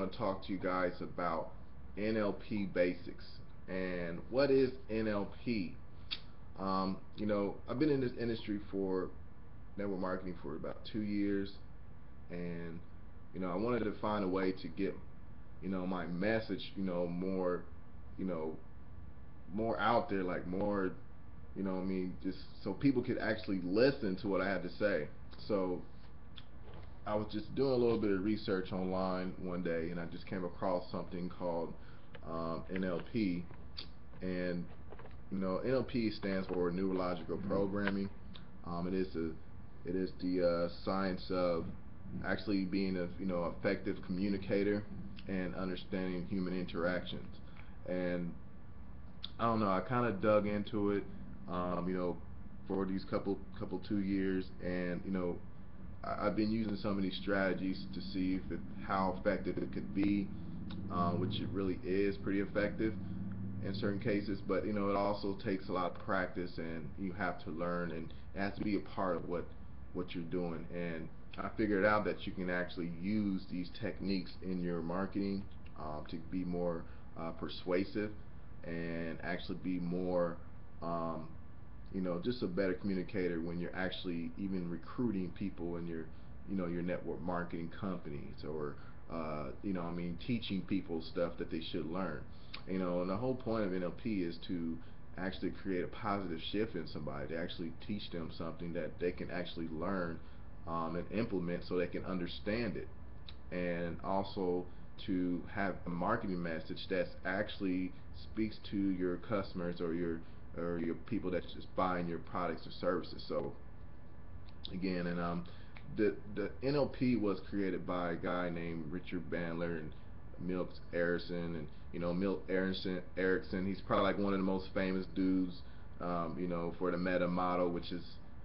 want to talk to you guys about NLP basics. And what is NLP? I've been in this industry for network marketing for about 2 years, and I wanted to find a way to get my message more you know more out there, like more just so people could actually listen to what I had to say. So I was just doing a little bit of research online one day, and I just came across something called NLP. And NLP stands for neurological programming. It is the science of actually being a effective communicator and understanding human interactions. And I don't know, I kind of dug into it, for these couple 2 years, and I've been using some of these strategies to see how effective it could be, which it really is pretty effective in certain cases. But it also takes a lot of practice, and you have to learn, and it has to be a part of what you're doing. And I figured out that you can actually use these techniques in your marketing, to be more persuasive, and actually be more just a better communicator when you're actually even recruiting people in your network marketing companies, or teaching people stuff that they should learn. And the whole point of NLP is to actually create a positive shift in somebody, to actually teach them something that they can actually learn, and implement, so they can understand it, and also to have a marketing message that actually speaks to your customers, or your people that's just buying your products or services. So again, and the NLP was created by a guy named Richard Bandler and Milt Erickson. And Milt Erickson, he's probably like one of the most famous dudes, for the meta model, which is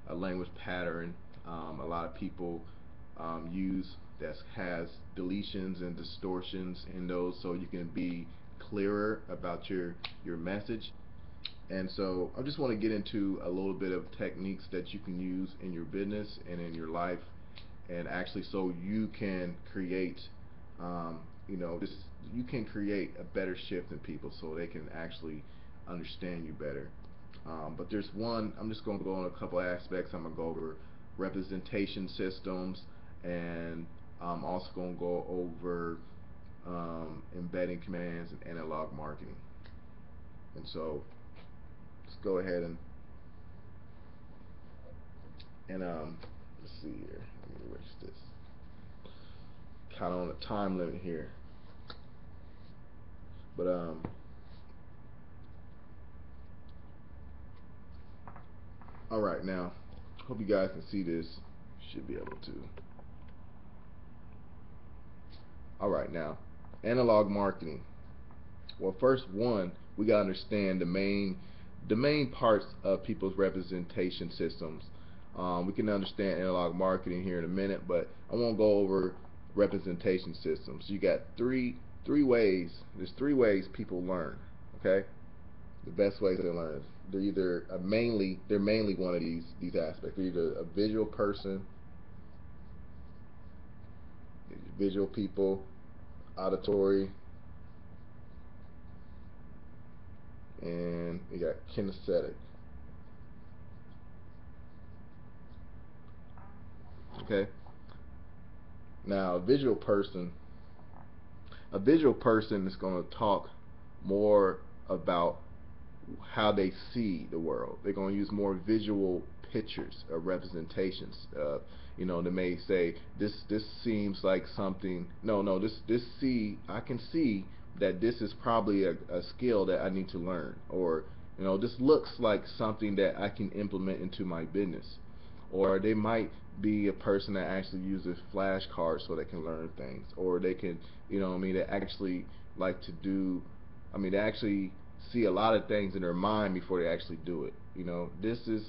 a language pattern, a lot of people use, that has deletions and distortions in those, so you can be clearer about your message. And so I just want to get into a little bit of techniques that you can use in your business and in your life, and actually so you can create, this you can create a better shift in people, so they can actually understand you better. But there's one, I'm just going to go on a couple aspects. I'm going to go over representation systems, and I'm also going to go over embedding commands and analog marketing. And so let's go ahead and let's see here. Let me erase this. Kind of on a time limit here, but all right, now hope you guys can see this. Should be able to. All right, now analog marketing. Well, first one, we gotta understand the main parts of people's representation systems. We can understand analog marketing here in a minute, but I won't go over representation systems. You got three ways. There's three ways people learn. Okay, the best ways to learn. They're mainly one of these aspects. They're either a visual person, visual people, auditory, and you got kinesthetic. Okay. Now, a visual person is going to talk more about how they see the world. They're going to use more visual pictures or representations. They may say, this seems like something. No, this see I can see that this is probably a skill that I need to learn, or this looks like something that I can implement into my business. Or they might be a person that actually uses flashcards so they can learn things, or they can, they actually like to do, they actually see a lot of things in their mind before they actually do it. This is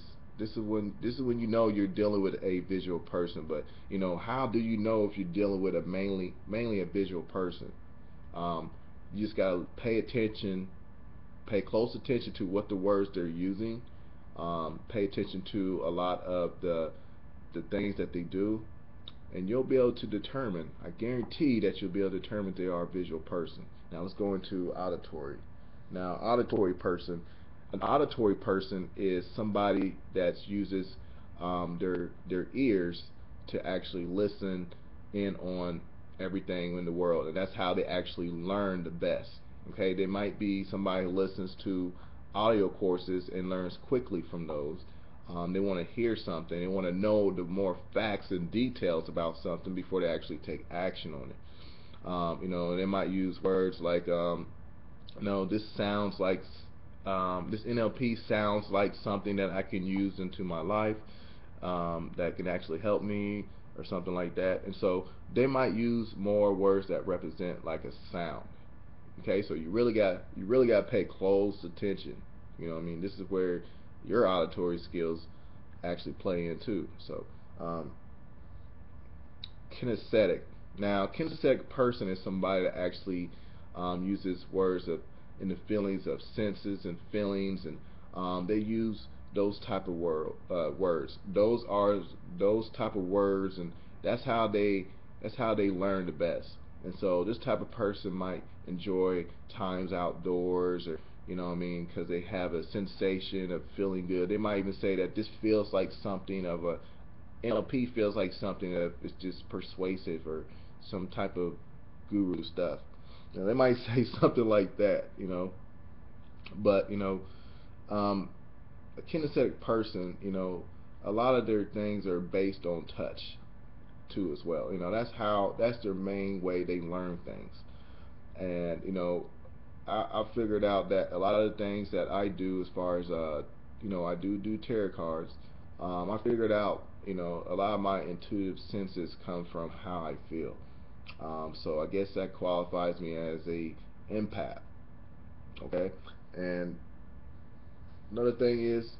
when you're dealing with a visual person. But how do you know if you're dealing with a mainly a visual person? You just gotta pay close attention to what the words they're using. Pay attention to a lot of the things that they do, and you'll be able to determine, I guarantee that you'll be able to determine if they are a visual person. Now let's go into auditory. Now, an auditory person is somebody that uses their ears to actually listen in on everything in the world, and that's how they actually learn the best. Okay, they might be somebody who listens to audio courses and learns quickly from those. They want to hear something. They want to know the more facts and details about something before they actually take action on it. They might use words like, this sounds like, this NLP sounds like something that I can use into my life, that can actually help me, or something like that. And so they might use more words that represent like a sound. Okay, so you really got to pay close attention. This is where your auditory skills actually play in too. So, kinesthetic. Now, kinesthetic person is somebody that actually uses words of in the feelings of senses and feelings, and they use those type of words. Those type of words, and that's how they learn the best. And so this type of person might enjoy times outdoors, or because they have a sensation of feeling good. They might even say that this feels like something of a NLP feels like something that is just persuasive, or some type of guru stuff. They might say something like that. But um, a kinesthetic person, a lot of their things are based on touch too as well. That's their main way they learn things. And I figured out that a lot of the things that I do, as far as I do tarot cards. I figured out a lot of my intuitive senses come from how I feel. So I guess that qualifies me as a empath. Okay, and another thing is,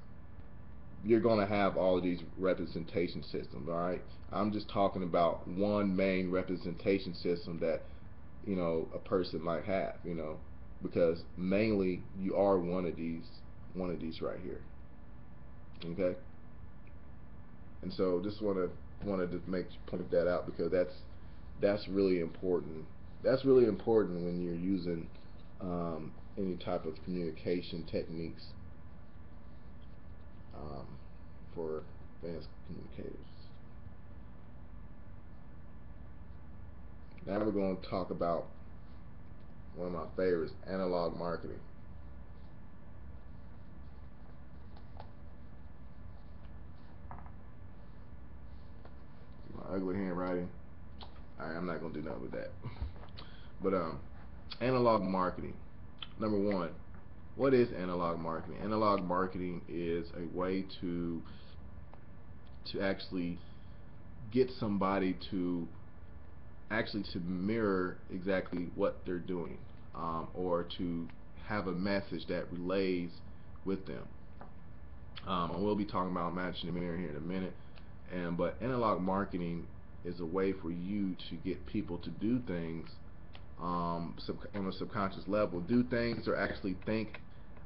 you're going to have all of these representation systems. All right, I'm just talking about one main representation system that a person might have. Because mainly you are one of these right here. Okay, and so just wanted to make point that out, because that's really important. That's really important when you're using any type of communication techniques, um, for advanced communicators. Now we're going to talk about one of my favorites, analog marketing. My ugly handwriting. All right, I'm not going to do nothing with that. But analog marketing. Number one, what is analog marketing? Analog marketing is a way to actually get somebody to mirror exactly what they're doing, or to have a message that relays with them. And we'll be talking about matching the mirror here in a minute. But analog marketing is a way for you to get people to do things, on a subconscious level, do things, or actually think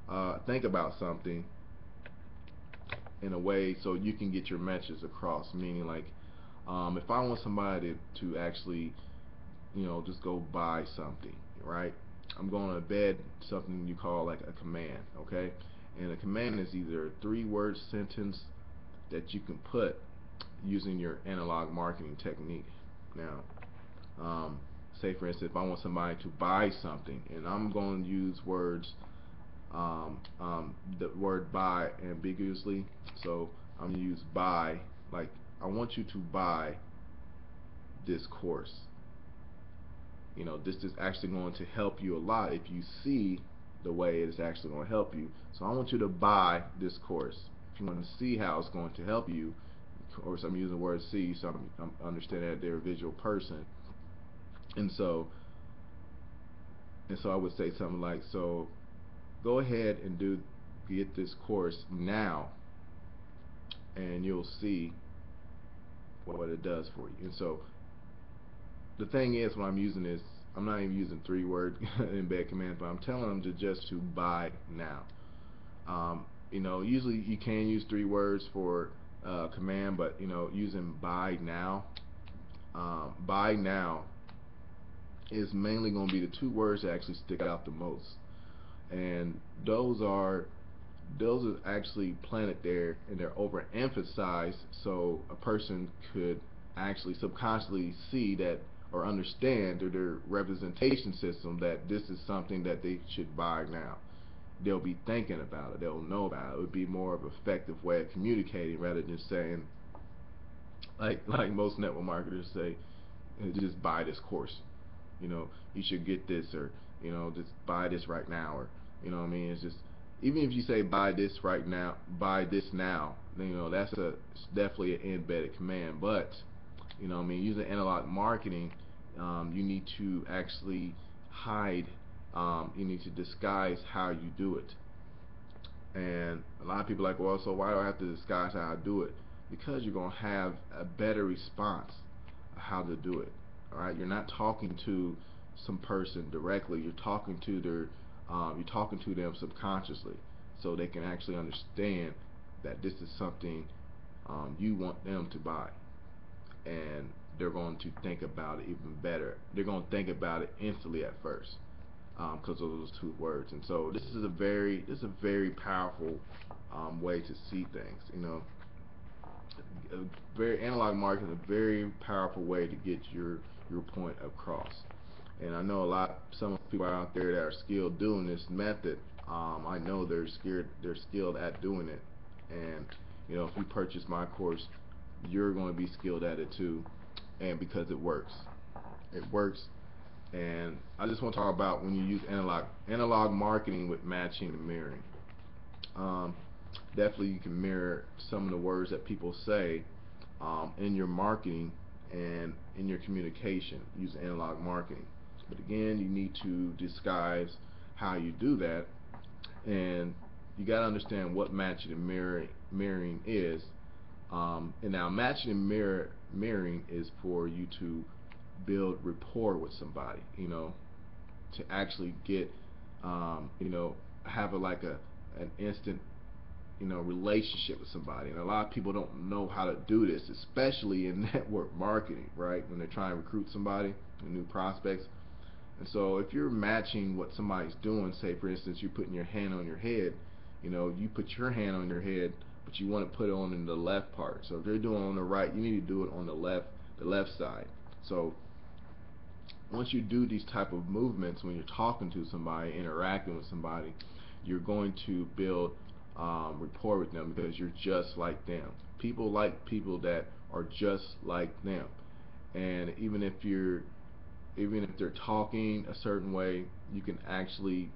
about something in a way so you can get your message across. Meaning, like, if I want somebody to actually, just go buy something, right? I'm going to embed something you call like a command, okay? And a command is either a three-word sentence that you can put using your analog marketing technique. Now, say for instance, if I want somebody to buy something, and I'm going to use the word buy ambiguously. So I'm going to use buy, like, I want you to buy this course. This is actually going to help you a lot if you see the way it is actually going to help you. So I want you to buy this course. If you want to see how it's going to help you, of course I'm using the word see, so I'm understanding that they're a visual person. And so I would say something like, so go ahead and get this course now, and you'll see what it does for you. And so the thing is, when I'm using this, I'm not even using three-word embed commands, but I'm telling them to buy now. Usually you can use three words for command, but using buy now buy now is mainly going to be the two words that actually stick out the most, and those are those are actually planted there and they're overemphasized so a person could actually subconsciously see that or understand through their representation system that this is something that they should buy now. They'll be thinking about it, they'll know about it. It would be more of an effective way of communicating rather than saying, like most network marketers say, just buy this course. You should get this, or just buy this right now, or what I mean. It's just, even if you say buy this right now, buy this now, that's it's definitely an embedded command. But what I mean, using analog marketing, you need to actually hide, you need to disguise how you do it. And a lot of people are like, well, so why do I have to disguise how I do it? Because you're going to have a better response of how to do it. All right, you're not talking to some person directly. You're talking to them subconsciously, so they can actually understand that this is something you want them to buy, and they're going to think about it even better. They're going to think about it instantly at first because of those two words. And so this is a very powerful way to see things. Very analog marketing is a very powerful way to get your point across. And I know some people out there that are skilled doing this method. I know they're skilled at doing it. And if you purchase my course, you're going to be skilled at it too. And because it works. And I just want to talk about when you use analog marketing with matching and mirroring. Um, Definitely you can mirror some of the words that people say in your marketing and in your communication using analog marketing. But again, you need to disguise how you do that, and you got to understand what matching and mirroring is. And now matching and mirroring is for you to build rapport with somebody, to actually get, have like an instant relationship with somebody. And a lot of people don't know how to do this, especially in network marketing, right? When they're trying to recruit somebody, new prospects. And so if you're matching what somebody's doing, say for instance you're putting your hand on your head, you put your hand on your head, but you want to put it on in the left part. So if they're doing it on the right, you need to do it on the left side. So once you do these type of movements when you're talking to somebody, interacting with somebody, you're going to build rapport with them because you're just like them. People like people that are just like them. And even if they're talking a certain way, you can actually,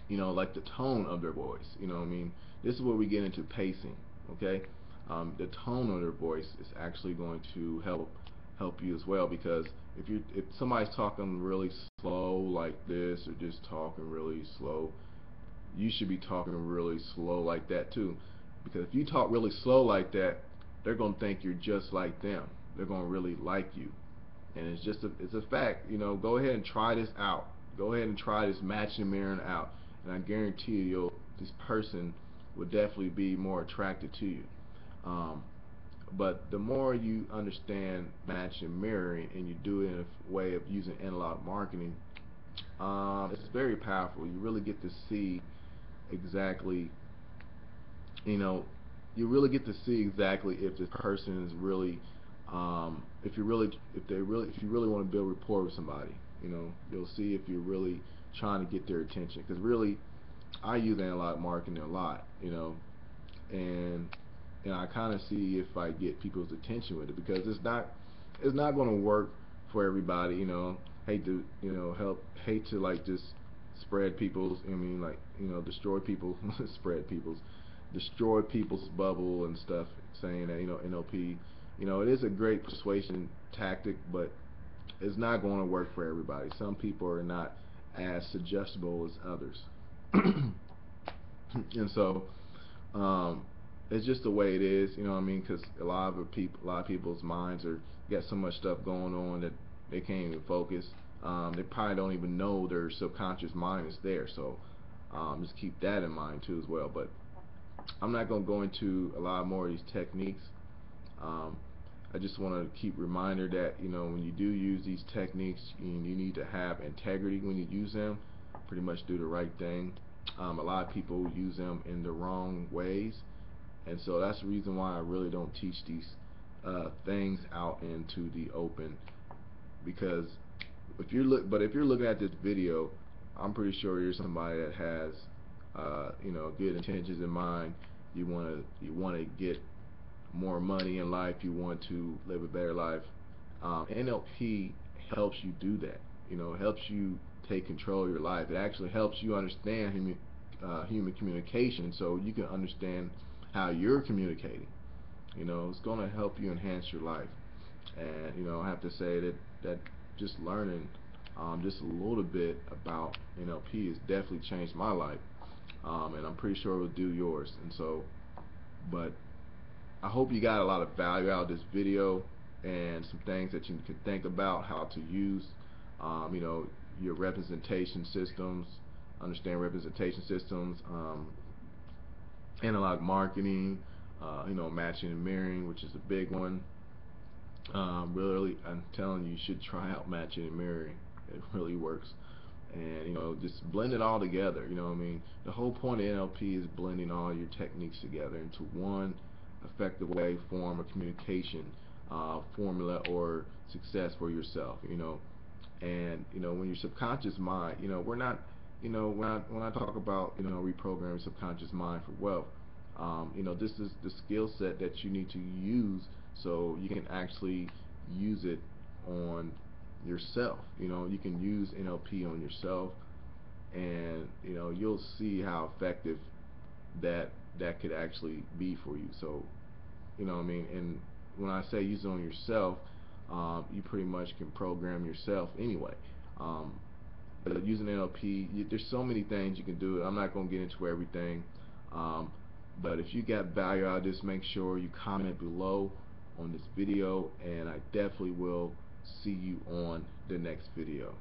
like the tone of their voice. What I mean, this is where we get into pacing. Okay, the tone of their voice is actually going to help you as well, because if somebody's talking really slow like this, or just talking really slow, you should be talking really slow like that too. Because if you talk really slow like that, they're going to think you're just like them. They're going to really like you. And it's a fact. Go ahead and try this out. Go ahead and try this matching and mirroring out, and I guarantee this person will definitely be more attracted to you. But the more you understand matching and mirroring, and you do it in a way of using analog marketing, it's very powerful. You really get to see exactly, you know, you really get to see exactly if this person is really, if you really want to build rapport with somebody. You'll see if you're really trying to get their attention. Because really, I use analog marketing a lot, and I kind of see if I get people's attention with it, because it's not going to work for everybody. Hate to hate to like just spread people's, like, destroy people spread people's destroy people's bubble and stuff, saying that NLP, it is a great persuasion tactic, but it's not going to work for everybody. Some people are not as suggestible as others. And so it's just the way it is, what I mean, because a lot of people's minds are got so much stuff going on that they can't even focus. They probably don't even know their subconscious mind is there. So just keep that in mind too as well. But I'm not going to go into a lot more of these techniques. I just want to keep reminder that, when you do use these techniques, you need to have integrity when you use them. Pretty much do the right thing. A lot of people use them in the wrong ways, and so that's the reason why I really don't teach these things out into the open. Because if you're looking at this video, I'm pretty sure you're somebody that has good intentions in mind. You want to get more money in life. You want to live a better life. NLP helps you do that. It helps you take control of your life. It actually helps you understand human communication, so you can understand how you're communicating. It's going to help you enhance your life. And I have to say that just learning just a little bit about NLP has definitely changed my life, and I'm pretty sure it will do yours. And so, but I hope you got a lot of value out of this video and some things that you can think about how to use, your representation systems, understand representation systems, analog marketing, matching and mirroring, which is a big one. Really, I'm telling you, you should try out matching and mirroring. It really works. And just blend it all together. What I mean, the whole point of NLP is blending all your techniques together into one effective way, form of communication, formula, or success for yourself. And when your subconscious mind, we're not, when I talk about reprogramming subconscious mind for wealth, this is the skill set that you need to use so you can actually use it on yourself. You can use NLP on yourself, and you'll see how effective that could actually be for you. So what I mean, and when I say use it on yourself, you pretty much can program yourself anyway. But using NLP, there's so many things you can do. I'm not going to get into everything, but if you got value out of this, make sure you comment below on this video, and I definitely will see you on the next video.